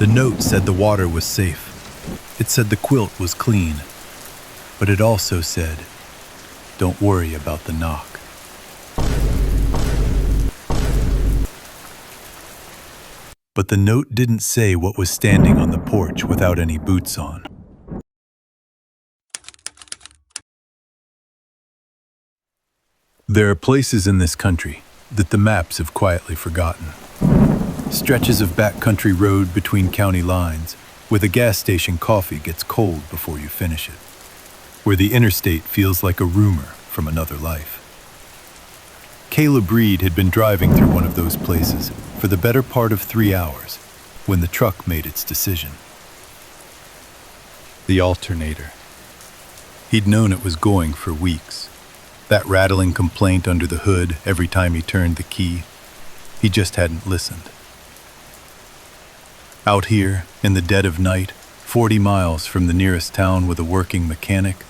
The note said the water was safe. It said the quilt was clean. But it also said, "Don't worry about the knock." But the note didn't say what was standing on the porch without any boots on. There are places in this country that the maps have quietly forgotten. Stretches of backcountry road between county lines, where the gas station coffee gets cold before you finish it, where the interstate feels like a rumor from another life. Caleb Reed had been driving through one of those places for the better part of 3 hours when the truck made its decision. The alternator. He'd known it was going for weeks. That rattling complaint under the hood every time he turned the key. He just hadn't listened. Out here, in the dead of night, 40 miles from the nearest town with a working mechanic,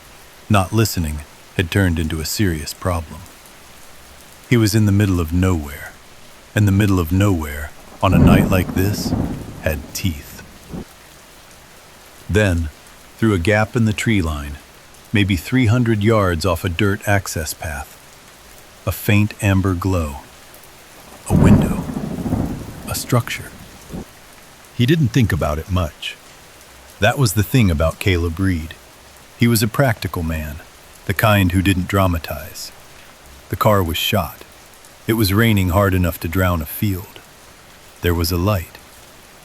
not listening had turned into a serious problem. He was in the middle of nowhere, and the middle of nowhere, on a night like this, had teeth. Then, through a gap in the tree line, maybe 300 yards off a dirt access path, a faint amber glow, a window, a structure. He didn't think about it much. That was the thing about Caleb Reed. He was a practical man, the kind who didn't dramatize. The car was shot. It was raining hard enough to drown a field. There was a light.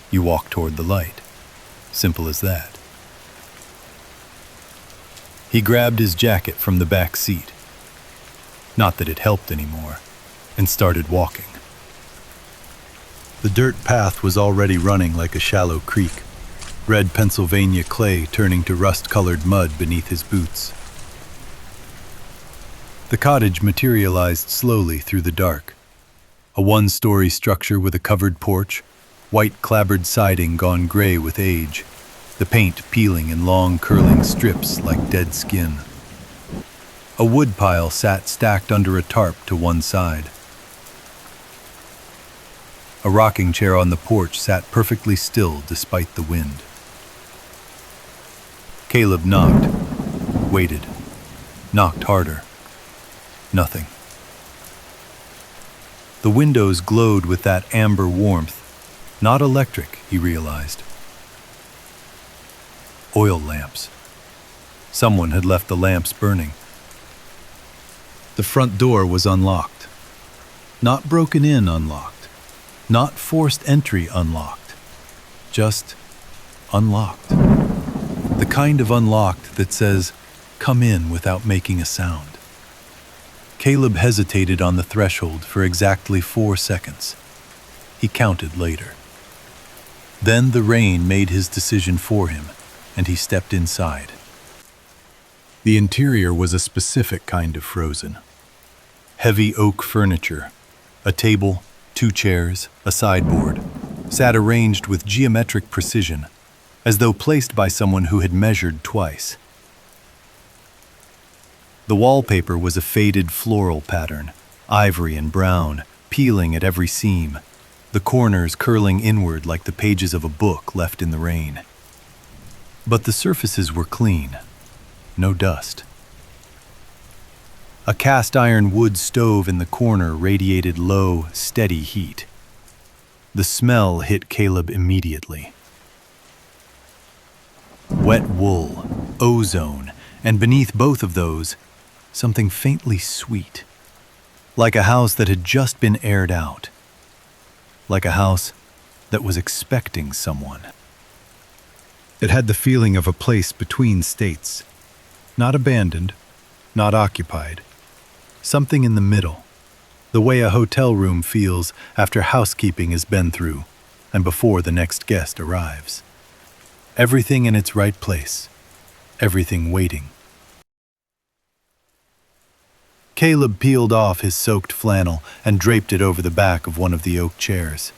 You walked toward the light. Simple as that. He grabbed his jacket from the back seat. Not that it helped anymore, and started walking. The dirt path was already running like a shallow creek, red Pennsylvania clay turning to rust-colored mud beneath his boots. The cottage materialized slowly through the dark. A one-story structure with a covered porch, white clapboard siding gone gray with age, the paint peeling in long curling strips like dead skin. A wood pile sat stacked under a tarp to one side. A rocking chair on the porch sat perfectly still despite the wind. Caleb knocked, waited, knocked harder. Nothing. The windows glowed with that amber warmth, not electric, he realized. Oil lamps. Someone had left the lamps burning. The front door was unlocked. Not broken in unlocked. Not forced entry unlocked. Just unlocked. The kind of unlocked that says, "Come in," without making a sound. Caleb hesitated on the threshold for exactly 4 seconds. He counted later. Then the rain made his decision for him, and he stepped inside. The interior was a specific kind of frozen. Heavy oak furniture, a table, 2 chairs, a sideboard, sat arranged with geometric precision, as though placed by someone who had measured twice. The wallpaper was a faded floral pattern, ivory and brown, peeling at every seam, the corners curling inward like the pages of a book left in the rain. But the surfaces were clean, no dust. A cast-iron wood stove in the corner radiated low, steady heat. The smell hit Caleb immediately. Wet wool, ozone, and beneath both of those, something faintly sweet, like a house that had just been aired out, like a house that was expecting someone. It had the feeling of a place between states, not abandoned, not occupied, something in the middle, the way a hotel room feels after housekeeping has been through and before the next guest arrives. Everything in its right place, everything waiting. Caleb peeled off his soaked flannel and draped it over the back of one of the oak chairs.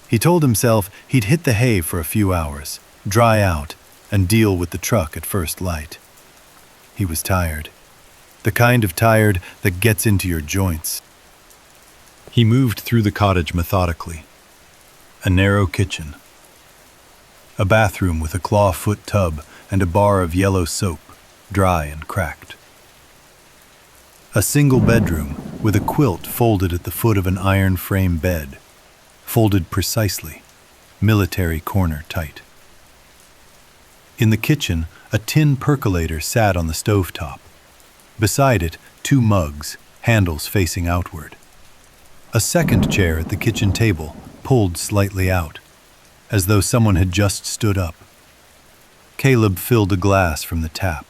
He told himself he'd hit the hay for a few hours, dry out, and deal with the truck at first light. He was tired. The kind of tired that gets into your joints. He moved through the cottage methodically. A narrow kitchen. A bathroom with a claw-foot tub and a bar of yellow soap, dry and cracked. A single bedroom with a quilt folded at the foot of an iron frame bed, folded precisely, military corner tight. In the kitchen, a tin percolator sat on the stovetop. Beside it, 2 mugs, handles facing outward. A second chair at the kitchen table, pulled slightly out, as though someone had just stood up. Caleb filled a glass from the tap.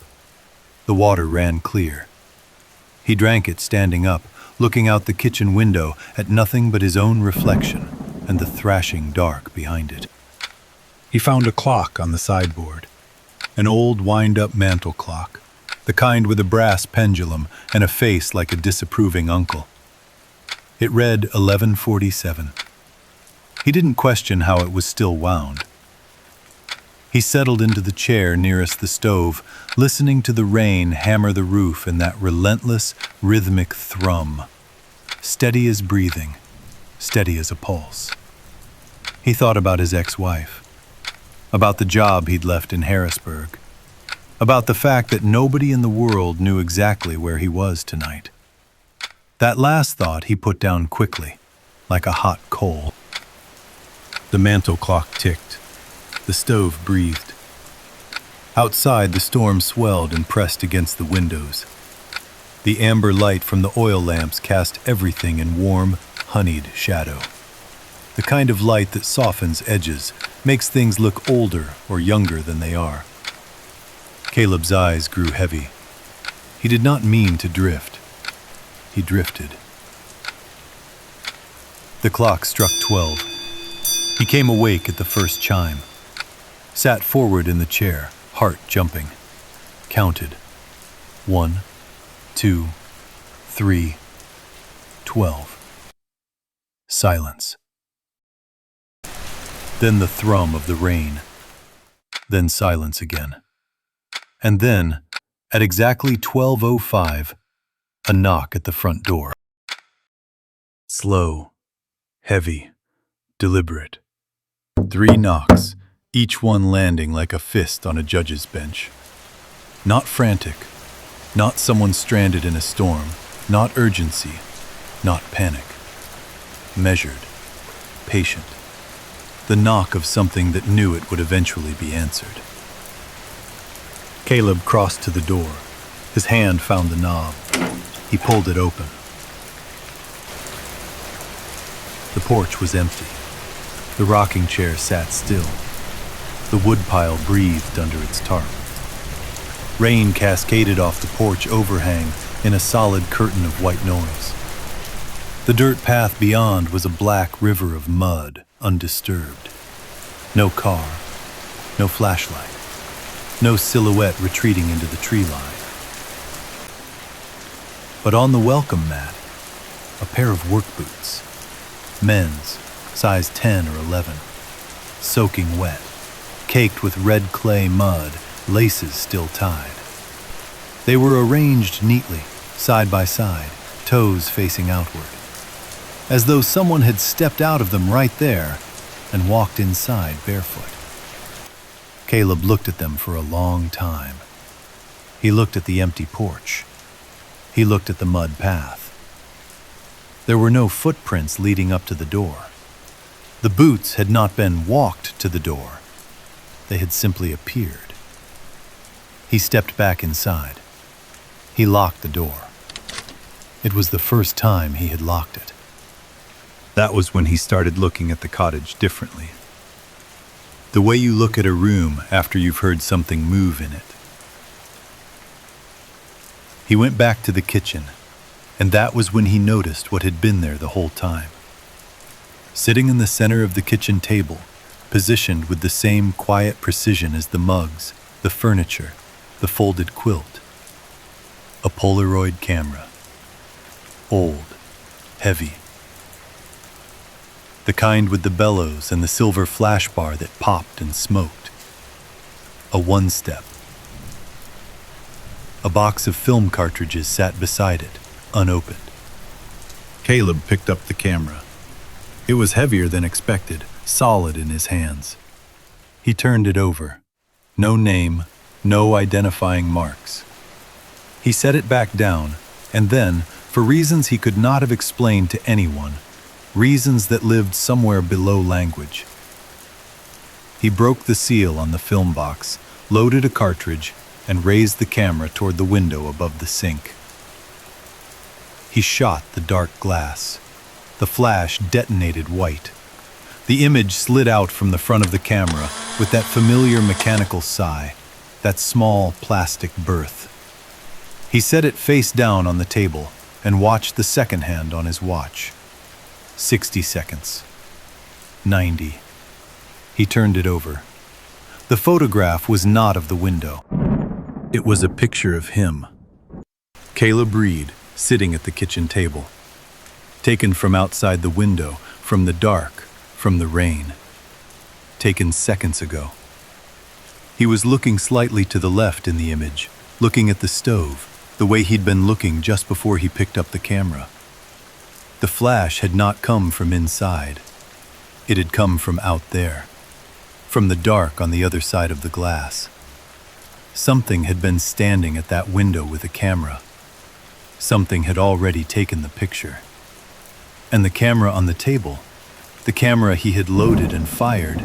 The water ran clear. He drank it standing up, looking out the kitchen window at nothing but his own reflection and the thrashing dark behind it. He found a clock on the sideboard, an old wind-up mantel clock, the kind with a brass pendulum and a face like a disapproving uncle. It read 11:47. He didn't question how it was still wound. He settled into the chair nearest the stove, listening to the rain hammer the roof in that relentless, rhythmic thrum, steady as breathing, steady as a pulse. He thought about his ex-wife, about the job he'd left in Harrisburg, about the fact that nobody in the world knew exactly where he was tonight. That last thought he put down quickly, like a hot coal. The mantel clock ticked. The stove breathed. Outside, the storm swelled and pressed against the windows. The amber light from the oil lamps cast everything in warm, honeyed shadow. The kind of light that softens edges, makes things look older or younger than they are. Caleb's eyes grew heavy. He did not mean to drift. He drifted. The clock struck 12. He came awake at the first chime, sat forward in the chair, heart jumping, counted. 1, 2, 3, 12. Silence. Then the thrum of the rain. Then silence again. And then, at exactly 12:05, a knock at the front door. Slow, heavy, deliberate. 3 knocks, each one landing like a fist on a judge's bench. Not frantic, not someone stranded in a storm, not urgency, not panic. Measured, patient. The knock of something that knew it would eventually be answered. Caleb crossed to the door. His hand found the knob. He pulled it open. The porch was empty. The rocking chair sat still. The woodpile breathed under its tarp. Rain cascaded off the porch overhang in a solid curtain of white noise. The dirt path beyond was a black river of mud, undisturbed. No car, no flashlight, no silhouette retreating into the tree line. But on the welcome mat, a pair of work boots, men's, size 10 or 11, soaking wet, caked with red clay mud, laces still tied. They were arranged neatly, side by side, toes facing outward, as though someone had stepped out of them right there and walked inside barefoot. Caleb looked at them for a long time. He looked at the empty porch. He looked at the mud path. There were no footprints leading up to the door. The boots had not been walked to the door. They had simply appeared. He stepped back inside. He locked the door. It was the first time he had locked it. That was when he started looking at the cottage differently. The way you look at a room after you've heard something move in it. He went back to the kitchen, and that was when he noticed what had been there the whole time. Sitting in the center of the kitchen table, positioned with the same quiet precision as the mugs, the furniture, the folded quilt. A Polaroid camera. Old, heavy. The kind with the bellows and the silver flash bar that popped and smoked. A one-step. A box of film cartridges sat beside it, unopened. Caleb picked up the camera. It was heavier than expected, solid in his hands. He turned it over. No name, no identifying marks. He set it back down, and then, for reasons he could not have explained to anyone, reasons that lived somewhere below language, he broke the seal on the film box, loaded a cartridge, and raised the camera toward the window above the sink. He shot the dark glass. The flash detonated white. The image slid out from the front of the camera with that familiar mechanical sigh, that small plastic birth. He set it face down on the table and watched the second hand on his watch. 60 seconds. 90. He turned it over. The photograph was not of the window. It was a picture of him. Caleb Reed, sitting at the kitchen table. Taken from outside the window, from the dark, from the rain. Taken seconds ago. He was looking slightly to the left in the image, looking at the stove, the way he'd been looking just before he picked up the camera. The flash had not come from inside. It had come from out there, from the dark on the other side of the glass. Something had been standing at that window with a camera. Something had already taken the picture. And the camera on the table, the camera he had loaded and fired,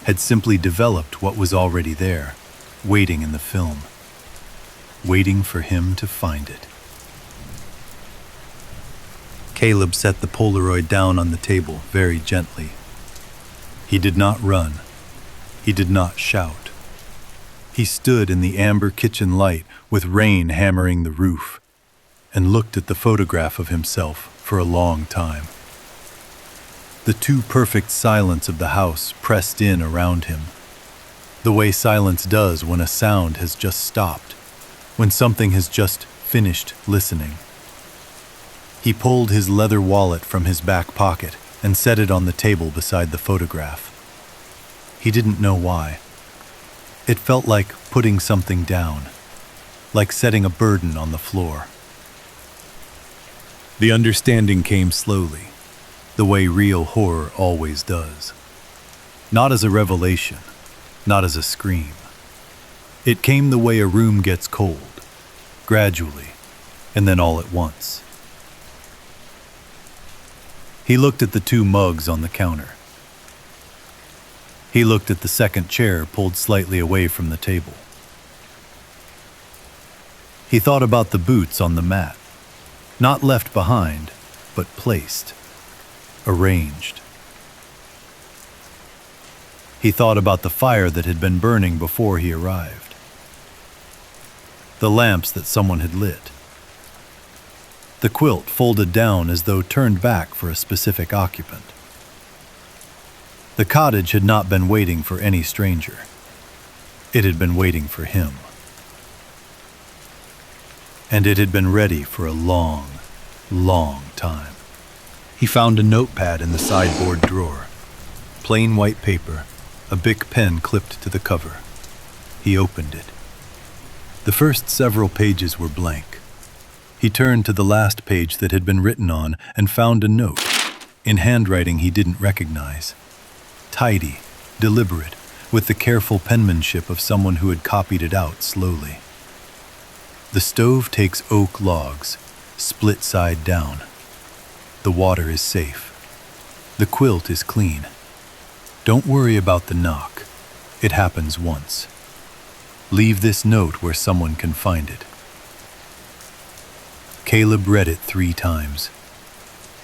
had simply developed what was already there, waiting in the film, waiting for him to find it. Caleb set the Polaroid down on the table very gently. He did not run. He did not shout. He stood in the amber kitchen light with rain hammering the roof and looked at the photograph of himself for a long time. The too perfect silence of the house pressed in around him, the way silence does when a sound has just stopped, when something has just finished listening. He pulled his leather wallet from his back pocket and set it on the table beside the photograph. He didn't know why. It felt like putting something down, like setting a burden on the floor. The understanding came slowly, the way real horror always does. Not as a revelation, not as a scream. It came the way a room gets cold, gradually, and then all at once. He looked at the two mugs on the counter. He looked at the second chair pulled slightly away from the table. He thought about the boots on the mat, not left behind, but placed, arranged. He thought about the fire that had been burning before he arrived, the lamps that someone had lit, the quilt folded down as though turned back for a specific occupant. The cottage had not been waiting for any stranger. It had been waiting for him. And it had been ready for a long, long time. He found a notepad in the sideboard drawer. Plain white paper, a Bic pen clipped to the cover. He opened it. The first several pages were blank. He turned to the last page that had been written on and found a note, in handwriting he didn't recognize. Tidy, deliberate, with the careful penmanship of someone who had copied it out slowly. The stove takes oak logs, split side down. The water is safe. The quilt is clean. Don't worry about the knock. It happens once. Leave this note where someone can find it. Caleb read it 3 times.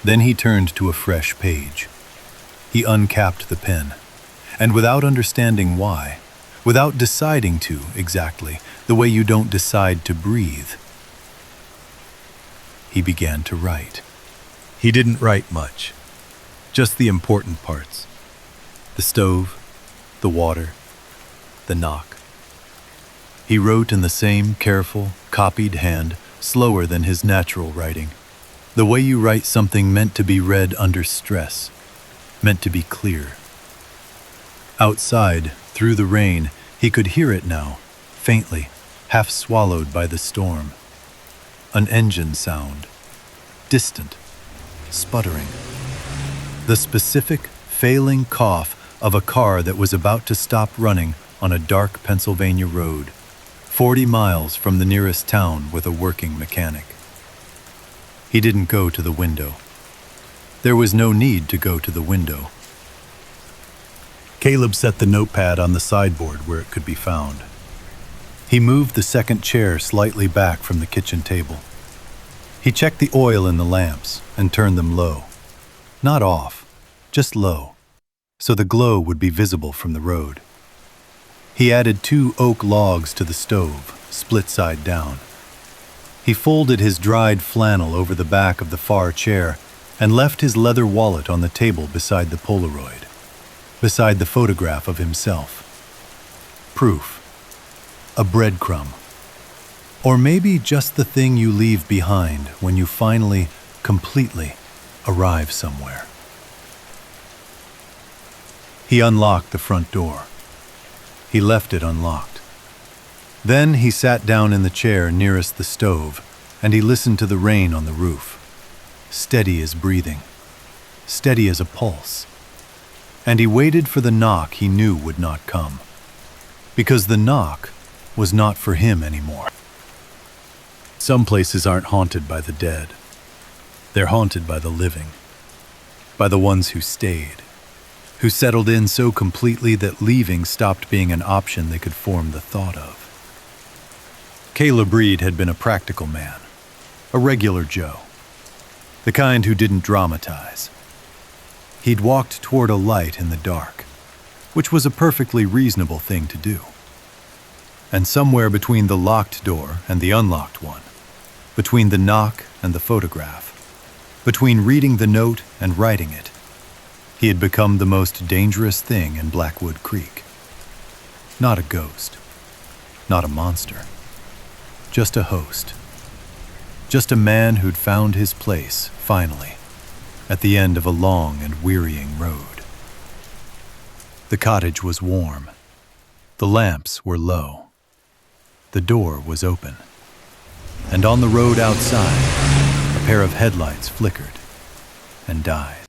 Then he turned to a fresh page. He uncapped the pen, and without understanding why, without deciding to, exactly, the way you don't decide to breathe, he began to write. He didn't write much, just the important parts. The stove, the water, the knock. He wrote in the same careful, copied hand, slower than his natural writing, the way you write something meant to be read under stress, meant to be clear. Outside, through the rain, he could hear it now, faintly, half swallowed by the storm. An engine sound, distant, sputtering. The specific, failing cough of a car that was about to stop running on a dark Pennsylvania road, 40 miles from the nearest town with a working mechanic. He didn't go to the window. There was no need to go to the window. Caleb set the notepad on the sideboard where it could be found. He moved the second chair slightly back from the kitchen table. He checked the oil in the lamps and turned them low. Not off, just low, so the glow would be visible from the road. He added 2 oak logs to the stove, split side down. He folded his dried flannel over the back of the far chair and left his leather wallet on the table beside the Polaroid, beside the photograph of himself. Proof. A breadcrumb. Or maybe just the thing you leave behind when you finally, completely arrive somewhere. He unlocked the front door. He left it unlocked. Then he sat down in the chair nearest the stove, and he listened to the rain on the roof. Steady as breathing, steady as a pulse. And he waited for the knock he knew would not come, because the knock was not for him anymore. Some places aren't haunted by the dead. They're haunted by the living, by the ones who stayed, who settled in so completely that leaving stopped being an option they could form the thought of. Caleb Reed had been a practical man, a regular Joe, the kind who didn't dramatize. He'd walked toward a light in the dark, which was a perfectly reasonable thing to do. And somewhere between the locked door and the unlocked one, between the knock and the photograph, between reading the note and writing it, he had become the most dangerous thing in Blackwood Creek. Not a ghost, not a monster, just a host. Just a man who'd found his place, finally, at the end of a long and wearying road. The cottage was warm. The lamps were low. The door was open. And on the road outside, a pair of headlights flickered and died.